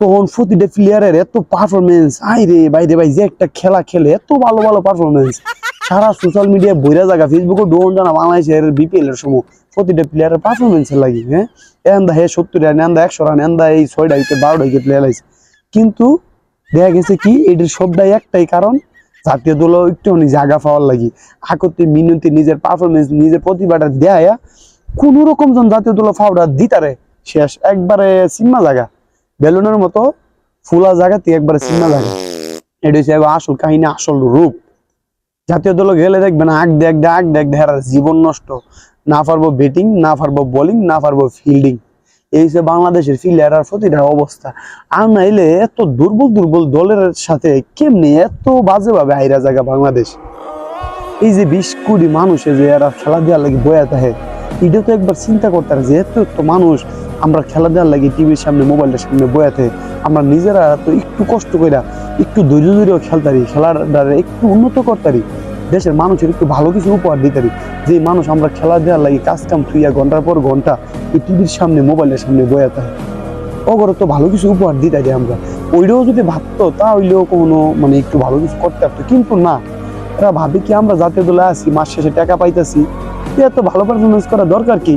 তখন প্রতিটা প্লেয়ারের এত পারফরমেন্স, আইরে বাইরে ভাই যে একটা খেলা খেলে এত ভালো ভালো পারফরমেন্স, সারা সোশ্যাল মিডিয়ায় বইরা জায়গা, ফেসবুকে ডোন জানা বাংলাদেশের বিপিএল এর সময় প্রতিটা প্লেয়ারের পারফরমেন্সের লাগি। হ্যাঁ, এন্দা হে 70 রান, এন্দা 100 রান, এন্দা এই 6টা উইকেট 12টা উইকেট প্লেয়ার আছে। কিন্তু দেখা গেছে কি এটির সবটাই একটাই কারণ, জাতীয় দল একটুখানি জায়গা পাওয়ার লাগি, আকতি মিনতি নিজের পারফরমেন্স নিজের প্রতিভাটা দেয় কোন রকম জন জাতীয় দল ফাউডার দিতারে শেষ একবারে সিম্মা জায়গা, বেলুনের মতো ফুলা জায়গাতে একবারে সিম্মা জায়গা। এটা হচ্ছে আসল কাহিনী, আসল রূপ। জাতীয় দল গেলে দেখবেন আগ দেখ ডাক দেখ দেখার জীবন নষ্ট, না পারবো ব্যাটিং, না পারবো বোলিং, না পারবো ফিল্ডিং। এই যে বাংলাদেশের প্লেয়ারের প্রতিটা অবস্থা। আর নাইলে এত দুর্বল দুর্বল দলের সাথে কেমনি এত বাজে ভাবে আইরা জায়গা বাংলাদেশ। এই যে 20 কোটি মানুষে যে এরা খেলা দেওয়ার লাগে বয়া থাকে, এটা তো একবার চিন্তা করতে হবে যে এত এত মানুষ আমরা খেলা দেওয়ার লাগে টিভির সামনে মোবাইলের সামনে বয়া থাকে, আমরা নিজেরা তো একটু কষ্ট কইরা একটু ধৈর্য ধৈর্য খেলতারি, খেলার একটু উন্নত করতারি, দেশের মানুষের একটু ভালো কিছু উপহার দিতারি। যে মানুষ আমরা খেলা দেওয়ার লাগে কাজ কাম থুইয়া ঘন্টার পর ঘন্টা এই টিভির সামনে মোবাইলের সামনে বয়া থাকে, ওগরে তো ভালো কিছু উপহার দিতারি আমরা। ওইটাও যদি ভাবতো তাহলেও কোনো মানে একটু ভালো কিছু করতে পারতো, কিন্তু না, এরা ভাবে কি আমরা জাতীয় দলে আছি, মাস শেষে টাকা পাইতেছি, এত ভালো পারফরমেন্স করা দরকার কি?